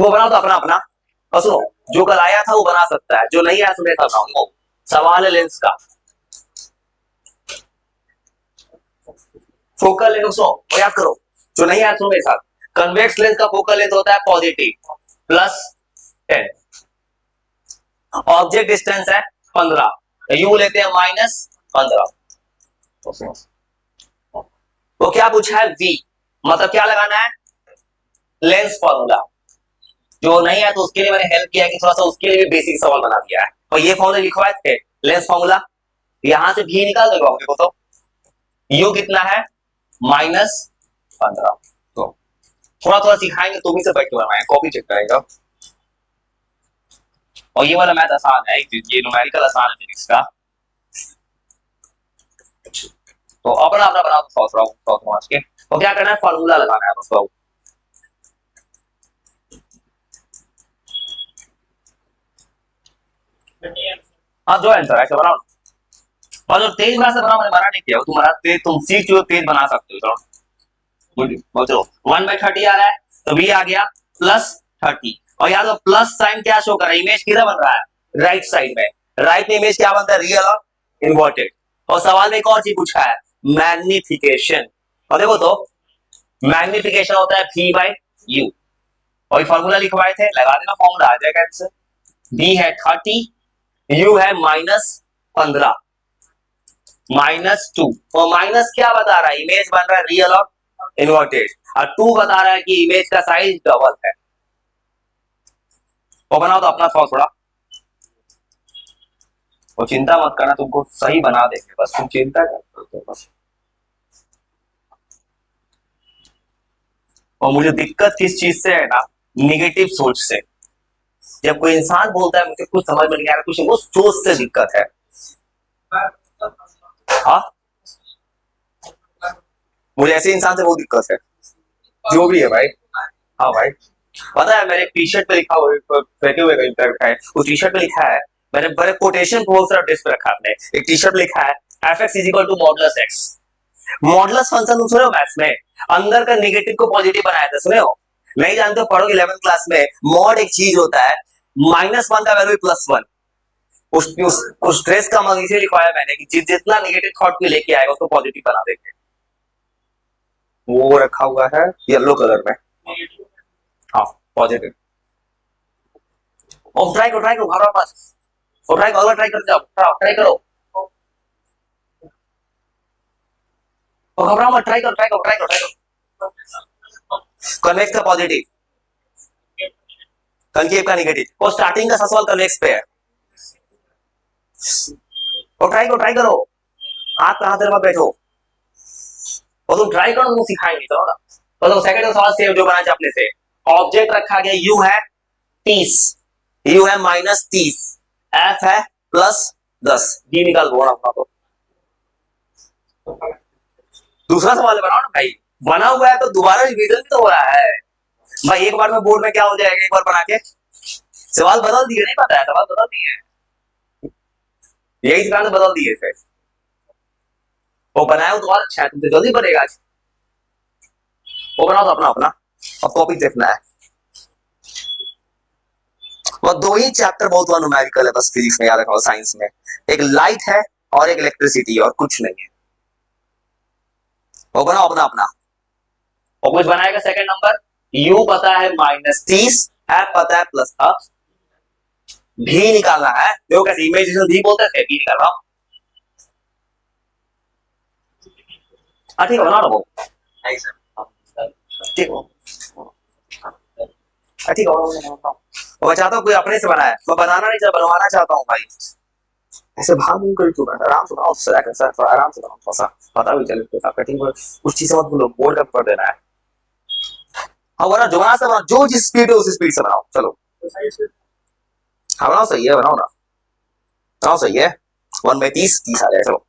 वो बनाओ तो अपना अपना। और सुनो, जो कल आया था वो बना सकता है, जो नहीं आया सुने था बनाऊंगा। सवाल है लेंस का। फोकल लेंथ, सुनो वो याद करो, जो नहीं आया सुनो मेरे साथ। कन्वेक्स लेंस का फोकल लेंथ होता है पॉजिटिव +10, ऑब्जेक्ट डिस्टेंस है 15, यू लेते हैं -15। वो क्या पूछा है v, मतलब क्या लगाना है, लेंस फॉर्मूला। जो नहीं है तो उसके लिए मैंने हेल्प किया है कि थोड़ा सा उसके लिए भी बेसिक सवाल बना दिया है। और ये फॉर्मूला लिखवाए थे, लेंस फॉर्मूला। यहां से v निकाल दोगे देखो तो, u कितना है -15। तो थोड़ा थोड़ा सिखाएंगे तो भी से बैठ के बनवाएंगे, कॉपी चेक करेंगे। और ये वाला मैथ आसान है, ये न्यूमेरिकल आसान है फिजिक्स का। तो अपना अपना बनाओ, सोच रहा हूँ समझ के। तो क्या करना है, फॉर्मूला लगाना है उसको। हाँ जो आंसर है ऐसे बनाओ। और जो तेज बना से बनाओ, मैंने मना नहीं किया, तुम्हारा तेज, तुम सीख जो तेज बना सकते हो। चलो 1/30 आ रहा है तो v आ गया +30। और याद हो प्लस साइन क्या शो कर रहा है, इमेज किधर बन रहा है, राइट साइड में। राइट में इमेज क्या बनता है, रियल और इन्वर्टेड। और सवाल में एक और चीज पूछा है, मैग्निफिकेशन। और देखो तो मैग्निफिकेशन होता है v/u। और फॉर्मूला लिखवाए थे, लगा देना, फॉर्मूला आ जाएगा आंसर। v है 30, u है -15 -2। और माइनस क्या बता रहा है, इमेज बन रहा है रियल और इन्वर्टेड। और 2 बता रहा है कि इमेज का साइज डबल है। वो बनाओ तो अपना थोड़ा। और चिंता मत करना, तुमको सही बना देंगे, बस तुम चिंता कर बस। और मुझे दिक्कत किस चीज से है ना, निगेटिव सोच से। जब कोई इंसान बोलता है मुझे कुछ समझ में नहीं आ रहा, कुछ वो सोच से दिक्कत है। हाँ, मुझे ऐसे इंसान से बहुत दिक्कत है, जो भी है भाई। हाँ भाई, पता है मेरे टी शर्ट पे लिखा हुआ, फेंके हुए कहीं पर है, उस टी शर्ट पे लिखा है, मैंने बड़े कोटेशन बहुत सारा डेस्क पे रखा है। एक टी शर्ट लिखा है f(x = modulus x)। Modulus function तुम सुने हो मैथ्स में, अंदर का नेगेटिव को पॉजिटिव बनाया था, सुने हो? नहीं जानते हो, पढ़ोगे 11th क्लास में। मॉड एक चीज होता है, -1 का वैल्यू +1। उस ट्रेस का मतलब इसे लिखवाया मैंने कि जितना नेगेटिव थॉट को लेके आएगा उसको पॉजिटिव बना देंगे। वो रखा हुआ है येलो कलर में। हाँ पॉजिटिव। और ट्राई करो घर वापस, और ट्राई कर जाओ, ट्राई करो। और घबराओ मत, ट्राई करो। कन्वेक्स का पॉजिटिव, कंकेव का नेगेटिव। और स्टार्टिंग का सवाल कन्वेक्स पे है। और ट्राई करो, आप कहां देर मत बैठो। और तुम ट्राई करो, तुम सिखाएंगे चलो ना। तो सेकंड का सवाल सेम जो बना अपने से। ऑब्जेक्ट रखा गया, u है 30, u है -30, f है +10, d निकाल दो अपना। तो दूसरा सवाल बनाओ ना भाई, बना हुआ है तो दोबारा रिवीजन भी तो हो रहा है भाई। एक बार में बोर्ड में क्या हो जाएगा, एक बार बना के सवाल बदल दिए, नहीं पता है, सवाल बदल दिए, यही कारण से बदल दिए थे। वो बनाया तो और अच्छा है, तुमसे जल्दी बनेगा आज। वो बनाओ तो अपना अपना, अब टॉपिक देखना है। वो दो ही चैप्टर बहुत हुआ न्यूमेरिकल है बस फिजिक्स में, याद रखो साइंस में। एक लाइट है और एक इलेक्ट्रिसिटी, और कुछ नहीं है। वो बनाओ अपना अपना। और कुछ बनाएगा सेकंड नंबर, u पता है -30, f पता है +10, भी निकालना है। देखो कैसे इमेजिनेशन भी बोलते थे, भी निकाल रहा हूं। ठीक है बनाओ ना वो, ठीक हो, ठीक है। मैं चाहता हूँ कोई अपने से बनाए, मैं बनाना नहीं चाहता, बनवाना चाहता हूँ भाई। ऐसे भाग नहीं करी, तू आराम से बनाओ, सर आराम से बनाओ, थोड़ा सा पता भी चले कटिंग कुछ चीजें मत भूलो, बोर्ड का कर देना है। हाँ बना, जो बना से बना, जो जिस स्पीड है उस स्पीड से बनाओ, चलो। हाँ बनाओ, सही है, बनाओ ना, बनाओ सही है। 1/30 आ जाए, चलो।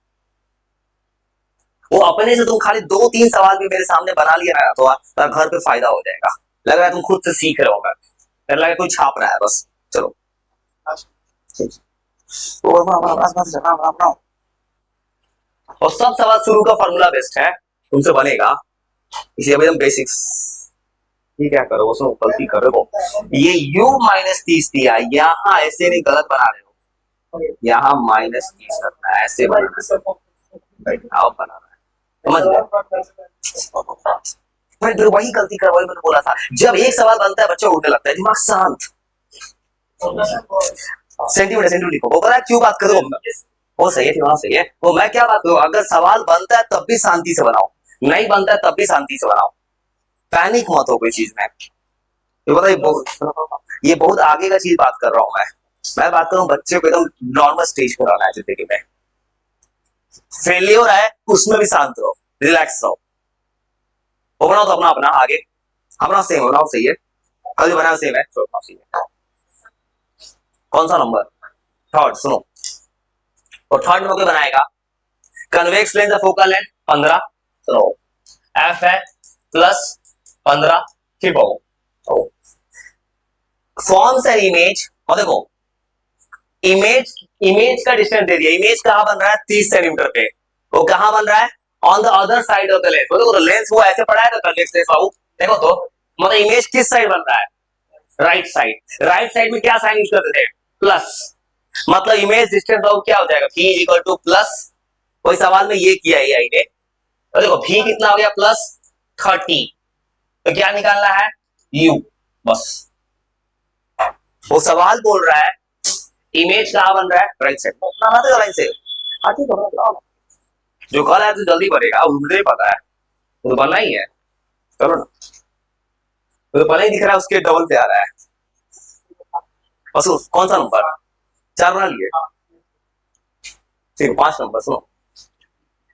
वो अपने से तुम खाली 2-3 सवाल भी मेरे सामने बना लिया है तो घर पे फायदा हो जाएगा। लग रहा है तुम खुद से सीख रहे हो, लग रहा है कोई छाप रहा है बस, चलो। और सब सवाल शुरू का फॉर्मूला बेस्ट है, तुमसे बनेगा, इसे एकदम बेसिक्स। ये क्या करो, उसमें गलती कर रहे हो, ये u -30 दिया, यहाँ ऐसे नहीं, गलत बना रहे हो, यहाँ -30 रखना है, ऐसे बनाना है, आप बनाना है, समझ गए। मैं फिर वही गलती कर, वही मैंने बोला था, जब एक सवाल बनता है बच्चा उड़ने लगता है, दिमाग शांत। सेंटीमीटर सेंटीमीटर लिखो, वो पता है क्यों बात करो, वो सही है, वहां सही है, वो मैं क्या बात करूं, अगर सवाल बनता है तब भी शांति से बनाओ, नहीं बनता है तब भी शांति से बनाओ, पैनिक मत हो कोई चीज में। ये पता है, ये बहुत आगे का चीज बात कर रहा हूँ मैं बात कर रहा हूँ बच्चे को एकदम नॉर्मल स्टेज पर आना है जिंदगी में, फेलियर है उसमें भी शांत रहो, रिलैक्स रहो, वो बनाओ तो अपना अपना आगे, अपना सेम बनाओ, सही है, कल जो बनाया सेम है, तो सही है। कौन सा नंबर, थर्ड, सुनो, और थर्ड नंबर बनाएगा, कन्वेक्स लेंस फोकल लेंथ 15, सुनो, एफ है प्लस 15, ठीक हो, फॉर्म्स एन इमेज, और देखो इमेज, इमेज का डिस्टेंस दे दिया, इमेज कहां बन रहा है 30 सेंटीमीटर पे, वो कहां बन रहा है on the other side of the lens, देखो लेंस वो ऐसे पड़ा है तो कन्वेक्स लेंस बाबू, देखो तो मतलब इमेज किस साइड बन रहा है, राइट साइड, राइट साइड में क्या साइन यूज करते थे, प्लस, मतलब इमेज डिस्टेंस बाबू क्या हो जाएगा, v इक्वल टू प्लस, कोई सवाल में ये किया है ने, तो देखो v कितना हो गया प्लस 30, तो क्या निकालना है u, बस, वो सवाल बोल रहा है इमेज कहां बन रहा है, राइट साइड, बनाना तो लाइन से, ठीक है, जो कल है तो जल्दी बढ़ेगा, मुझे ही पता है, तो बनना ही है, चलो ना, तो पहले ही दिख रहा है उसके डबल पे आ रहा है, और कौन सा नंबर, 4 बना लिए, फिर 5 नंबर, सुनो,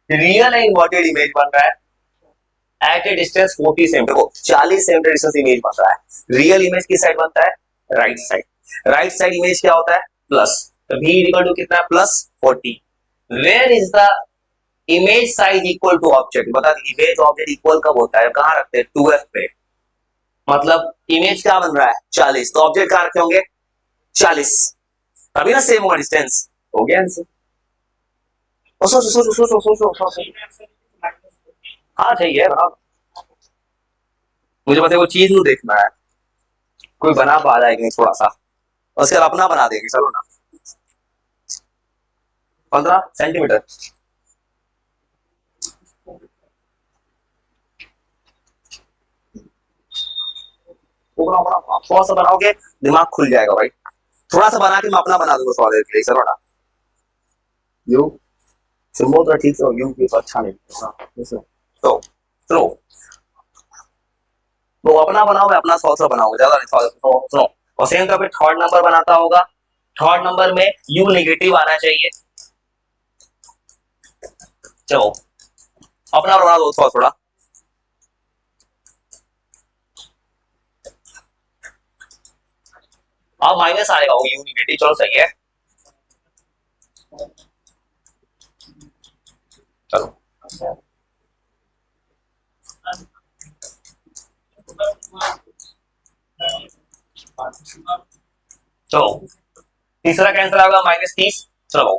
रियल एंड इन्वर्टेड इमेज बन रहा है at a distance 40 centimetre, 40 centimetre distance image बन रहा है, रियल इमेज किस साइड बनता है, right side, right side image क्या होता है प्लस, तो v इक्वल टू कितना plus 40, where is the image size equal to object, बता दी इमेज ऑब्जेक्ट इक्वल कब होता है, कहां रखते हैं 2f पे, मतलब इमेज क्या बन रहा है 40, तो ऑब्जेक्ट कहां रखे होंगे 40, तभी ना सेम होगा डिस्टेंस, हो गया आंसर, हाँ चाहिए बना, मुझे बस वो चीज नहीं देखना है, कोई बना पा रहा है कि नहीं थोड़ा सा, उसके बाद अपना बना देंगे, चलो ना, 15 सेंटीमीटर, थोड़ा सा बनाओगे दिमाग खुल जाएगा भाई, थोड़ा सा बना के मैं अपना बना दूंगा थोड़ा देर के लिए, चलो ना, यू सिंबल तो ठीक है, यू भी अच्छा नहीं, तो सुनो, तो अपना बनाओ, मैं अपना 100 बनाऊंगा, ज्यादा नहीं, सुनो, और सेम का फिर थर्ड नंबर बनाता होगा, थर्ड नंबर में यू नेगेटिव आना चाहिए, चलो अपना बना दो थोड़ा थोड़ा, अब माइनस आएगा वो यू नेगेटिव, चलो सही है, चलो चलो तीसरा कैंसिल होगा -30, चलो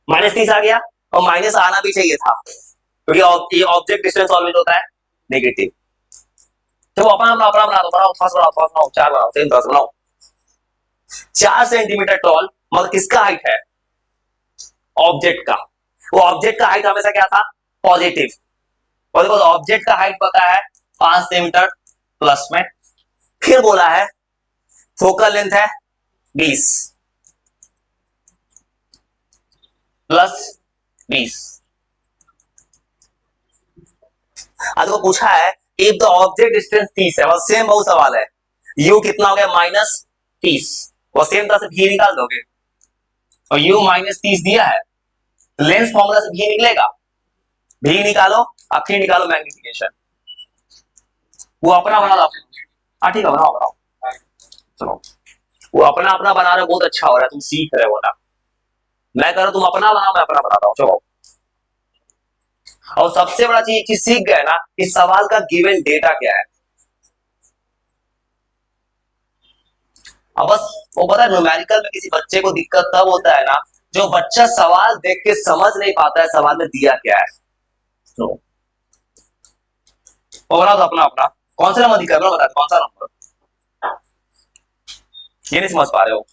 -30 आ गया, और माइनस आना भी चाहिए था, क्योंकि ये ऑब्जेक्ट डिस्टेंस ऑलवेज होता है नेगेटिव, चलो अपना अपना अपना बना दो, बनाओ फर्स्ट बनाओ 4 बनाओ, सेम 10 बनाओ, 4 सेंटीमीटर टॉल, मतलब किसका हाइट है ऑब्जेक्ट का, वो ऑब्जेक्ट का हाइट हमेशा क्या था पॉजिटिव, और देखो ऑब्जेक्ट का हाइट पता है 5 सेंटीमीटर प्लस में, फिर बोला है फोकल लेंथ है 20 प्लस 20, आज को पूछा है इफ द ऑब्जेक्ट डिस्टेंस 30 है, वो सेम बहुत सवाल है, u कितना हो गया -30, वो सेम तरह से v निकाल दोगे, और u -30 दिया है, लेंस फॉर्मूला से v निकलेगा, v निकालो, अब फिर निकालो मैग्निफिकेशन, वो अपना बना दो, हाँ ठीक है बनाओ बनाओ, चलो वो अपना अपना बना रहे हो, बहुत अच्छा हो रहा है, तुम सीख रहे हो ना, मैं कर रहा तुम अपना बनाओ, मैं अपना बनाता हूँ, चलो, और सबसे बड़ा चीज चीज सीख गए ना, इस सवाल का गिवन डेटा क्या है, अब बस वो पता है न्यूमेरिकल में किसी बच्चे को दिक्कत तब होता है ना, जो बच्चा सवाल देख के समझ नहीं पाता है सवाल में दिया क्या है, तो बना दो अपना अपना, कौन सा नंबर दिक्कत है बता, कौन सा नंबर, ये नहीं समझ पा रहे हो,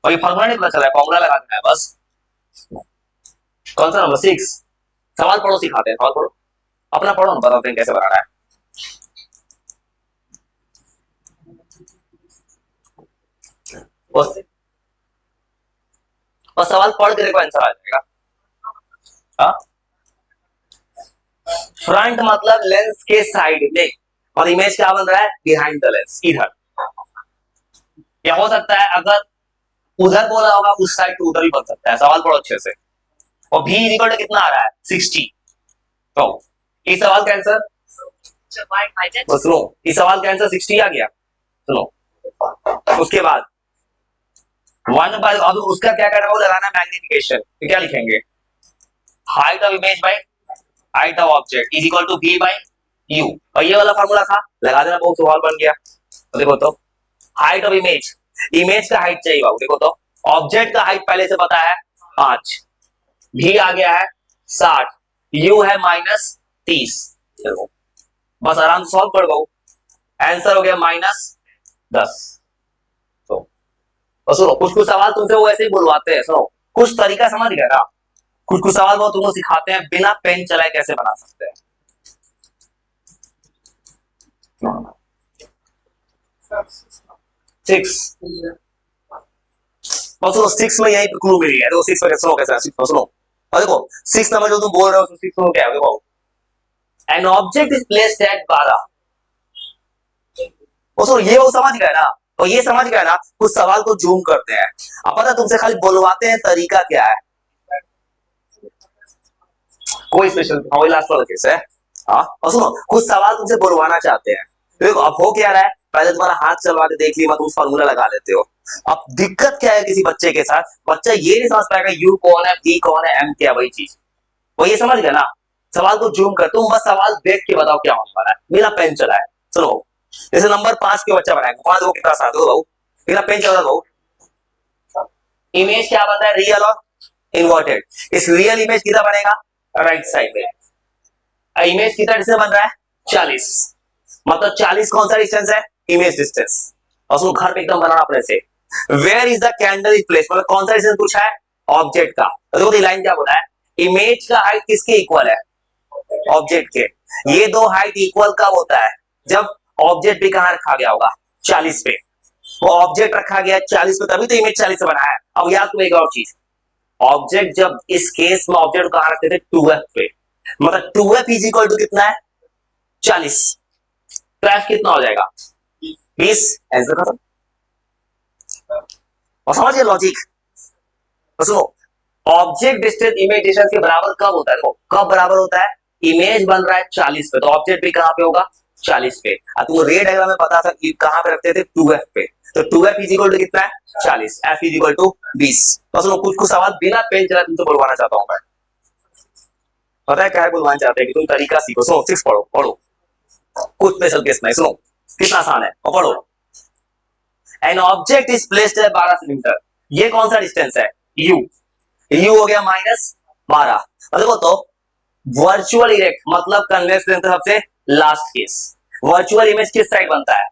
और ये फॉर्मूला नहीं पता चला है, फॉर्मूला लगा देना है बस। कौन सा नंबर 6, सवाल पढ़ो सिखाते हैं, सवाल पढ़ो अपना पढ़ो ना, बताते हैं कैसे बनाना है। और सवाल पढ़ के देखो आंसर आ जाएगा। हाँ, फ्रंट मतलब लेंस के साइड में, और इमेज क्या बन रहा है, बिहाइंड द लेंस, इधर। क्या हो सकता है, अगर उधर बोला होगा उस साइड तो उधर भी बन सकता है, सवाल पढ़ो अच्छे से। और भी इक्वल टू कितना आ रहा है, 60। तो इस सवाल का आंसर, तो सुनो, इस सवाल का आंसर 60 आ गया। सुनो, उसके बाद 1 बाय, अब उसका क्या करना है, वो लगाना मैग्निफिकेशन, तो क्या लिखेंगे, height of image by height of object is equal to v by u, और ये वाला फार्मूला था, लगा देना, बहुत सवाल बन गया। तो देखो तो हाइट ऑफ इमेज, इमेज का हाइट चाहिए बाबू, देखो तो ऑब्जेक्ट का हाइट पहले से पता है 5, v आ गया है 60, u है -30, बस आराम से सॉल्व कर दो, आंसर हो गया -10। तो सुनो, कुछ कुछ सवाल तुमसे वो ऐसे ही बुलवाते हैं, सुनो कुछ तरीका समझ गया ना, कुछ कुछ सवाल वो तुमको सिखाते हैं बिना पेन चलाए कैसे बना सकते हैं। 6, और सुनो 6 में यही क्लू मिली है, तो 6 में सुनो कैसे, 6 में सुनो, और देखो 6 नंबर जो तुम बोल रहे हो 6 में क्या है, देखो an object is placed at 12, वो सुनो ये वो समझ गए ना, तो ये समझ गया ना, कुछ सवाल को जूम करते हैं, अब पता तुमसे खाली बुलवाते हैं, तरीका क्या है, कोई स्पेशल, हाँ वही लास्ट वाला केस है। हाँ, और सुनो कुछ सवाल तुमसे बुलवाना चाहते हैं, देखो अब हो क्या रहा है, पहले तुम्हारा हाथ चलवा के देख लिया, तुम फार्मूला लगा लेते हो। अब दिक्कत क्या है किसी बच्चे के साथ, बच्चा ये नहीं समझ पाएगा यू कौन है, पी कौन है, एम क्या, वही चीज वो ये समझ गया ना, सवाल को जूम कर, तुम बस सवाल देख के बताओ क्या होने वाला है, मेरा पेन चला है। सुनो, जैसे नंबर 5 के बच्चा बनाएगा, 5 वो कितना साथ हो, मेरा पेन चला रहा, इमेज क्या बनता है, रियल और इन्वर्टेड, इस रियल इमेज कितना बनेगा, राइट साइड में, इमेज कितना डिस्टेंस बन रहा है, 40, मतलब 40 कौन सा डिस्टेंस है, इमेज डिस्टेंस, और उसको घर पे एकदम बनाना अपने से। Where is the candle is place, मतलब कौन सा डिस्टेंस पूछा है, ऑब्जेक्ट का, तो देखो लाइन क्या बोला है, इमेज का हाइट किसके इक्वल है, ऑब्जेक्ट के, ये दो हाइट इक्वल कब होता है, जब ऑब्जेक्ट भी कहां रखा गया होगा, 40 पे, वो ऑब्जेक्ट रखा गया 40 पे, तभी तो इमेज 40 से बना है। अब याद करो एक और चीज, ऑब्जेक्ट जब इस केस में ऑब्जेक्ट कहां रखते थे, 2f पे, मतलब 2f इज इक्वल टू कितना है, 40, तो f कितना हो जाएगा, 20, आंसर खत्म। और समझिए लॉजिक, तो सुनो, ऑब्जेक्ट डिस्टेंस इमेज डिस्टेंस के बराबर कब होता है, देखो कब बराबर होता है, इमेज बन रहा है 40 पे, तो ऑब्जेक्ट भी कहां पे होगा, 40 पे, अब तुमको रे डायग्राम में पता था कि कहां पे रखते थे, 2f पे, तो 2f इज इक्वल टू कितना है, 40, f इज इक्वल टू 20। तो सुनो कुछ कुछ सवाल बिना पेन चलाए तुमसे बुलवाना चाहता हूं मैं, पता है क्या है बुलवाना चाहते हैं कि तुम तरीका सीखो, सुनो 6 पढ़ो पढ़ो, कुछ स्पेशल केस नहीं, सुनो कितना आसान है, और पढ़ो, an object is placed at 12 centimetre, ये कौन सा डिस्टेंस है, u, u हो गया -12, देखो तो वर्चुअल इरेक्ट मतलब कन्वेक्स लेंस सबसे लास्ट केस, वर्चुअल इमेज किस साइड बनता है,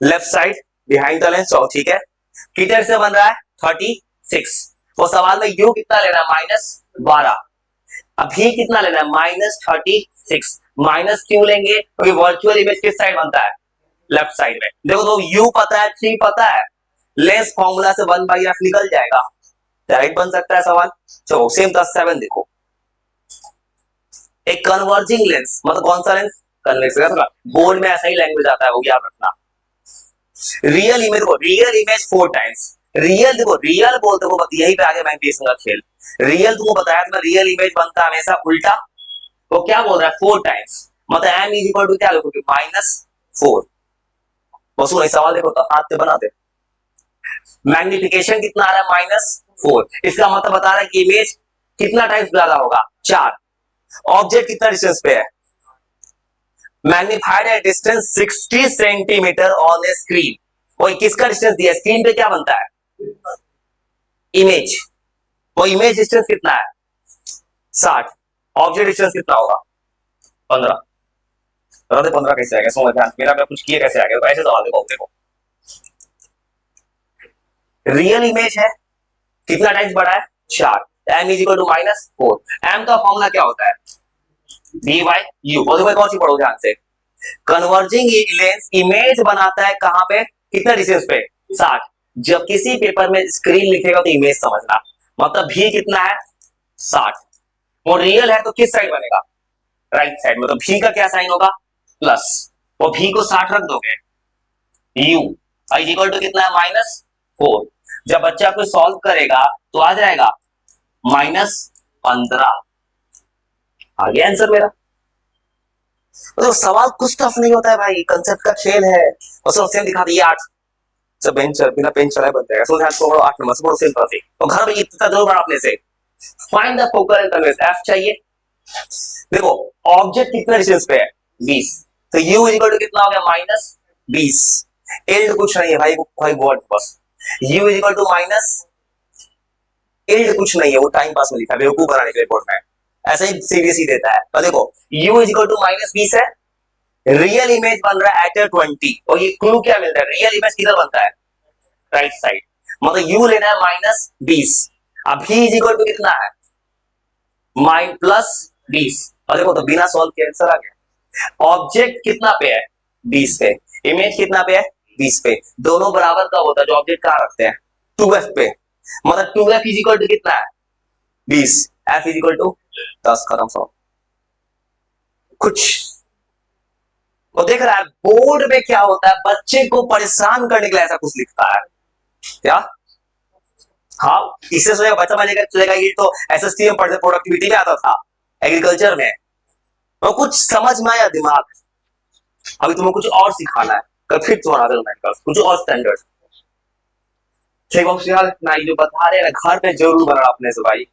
left side behind the lens, ठीक है, कितने से बन रहा है, 36, वो सवाल में u कितना लेना है, -12, अभी कितना लेना है, -36, माइनस क्यों लेंगे, क्योंकि वर्चुअल इमेज किस साइड बनता है, लेफ्ट साइड में, देखो तो u पता है, 3 पता है, लेंस फॉर्मूला से 1/f निकल जाएगा, राइट बन सकता है सवाल। चलो सेम 10/7 देखो, एक कन्वर्जिंग लेंस मतलब कौन सा लेंस, कन्वेक्स लेंस, बोर्ड में ऐसा ही लैंग्वेज आता है, वो याद रखना। रियल इमेज को, रियल इमेज 4 टाइम्स, रियल देखो रियल बोलते हो, यही पे आगे मैं का खेल, रियल तुमको बताया था, रियल इमेज बनता है हमेशा उल्टा, तो क्या बोल रहा है 4 टाइम्स, मतलब m इज इक्वल टू क्या लिखोगे, -4, बस वही सवाल देखो तो हाथ से बना दे, मैग्निफिकेशन कितना आ रहा है, -4, इसका मतलब बता रहा है कि इमेज कितना टाइम्स ज्यादा होगा, 4, ऑब्जेक्ट कितना डिस्टेंस पे है, magnified at distance 60 centimetre on A screen, वो किसका डिस्टेंस दिया, स्क्रीन पे क्या बनता है, इमेज, वो इमेज डिस्टेंस कितना है, 60, ऑब्जेक्ट डिस्टेंस कितना होगा, 15, बता दे 15 कैसे आ गया, समझ ध्यान मेरा, मैं कुछ किए कैसे आ गया, तो ऐसे सवाल देखो देखो। रियल इमेज है, कितना टाइम्स बढ़ा है 4, m is equal to -4। m का फॉर्मूला क्या होता है, डी बाई यू। और देखो कौन सी पढ़ो ध्यान से, कन्वर्जिंग लेंस इमेज बनाता है कहां पे, कितना डिस्टेंस पे, 60। जब किसी पेपर में स्क्रीन लिखेगा तो इमेज समझना, मतलब भी कितना है 60, वो रियल है तो किस साइड बनेगा, राइट साइड में, तो भी का क्या साइन होगा, प्लस, वो भी को 60 रख दोगे, u इज इक्वल टू कितना है -4। जब बच्चा कोई सॉल्व करेगा तो आ जाएगा -15। आ गया आंसर मेरा। तो सवाल कुछ टफ नहीं होता है भाई, कंसेप्ट का खेल है। और सब सेम दिखा दिए 8, सब बेंच बिना पेन चलाए बन जाएगा। सो ध्यान से पढ़ो 8 नंबर से पढ़ो सिंपल से, तो घर में इतना जरूर बना अपने से। फाइंड द फोकल एंड कन्वेंस, एफ चाहिए। देखो ऑब्जेक्ट कितना डिस्टेंस पे है 20, तो u इक्वल टू कितना हो गया -20। एल्ड कुछ नहीं है भाई, भाई वर्ड बस, u इक्वल टू माइनस एल्ड कुछ नहीं है, वो टाइम पास में लिखा है बेवकूफ बनाने के लिए बोर्ड में, ऐसा ही सीबीएसई देता है। तो देखो u इक्वल टू -20 है, रियल इमेज बन रहा है एट 20, और ये क्लू क्या मिलता है, रियल इमेज किधर बनता है, राइट साइड, मतलब u लेना है -20। अब v इज इक्वल टू कितना है +20, और देखो तो बिना सॉल्व के आंसर आ गया। ऑब्जेक्ट कितना पे है 20 पे, इमेज कितना पे है 20 पे, दोनों बराबर का होता है, जो ऑब्जेक्ट कहां रखते हैं 2f पे, मतलब 2f इज इक्वल टू कितना है 20, f इज इक्वल टू 10। खत्म सॉल्व। कुछ तो देख रहा है बोर्ड में क्या होता है, बच्चे को परेशान करने के लिए ऐसा कुछ लिखता है क्या, हाँ इससे सोचेगा बच्चा मानेगा चलेगा, ये तो एसएसटी में पढ़ते प्रोडक्टिविटी में आता था, एग्रीकल्चर में, तो कुछ समझ में आया दिमाग। अभी तुम्हें कुछ और सिखाना है, कल फिर तुम्हारा देना कुछ और स्टैंडर्ड। ठीक है, जो बता रहे हैं घर पे जरूर बना अपने से भाई।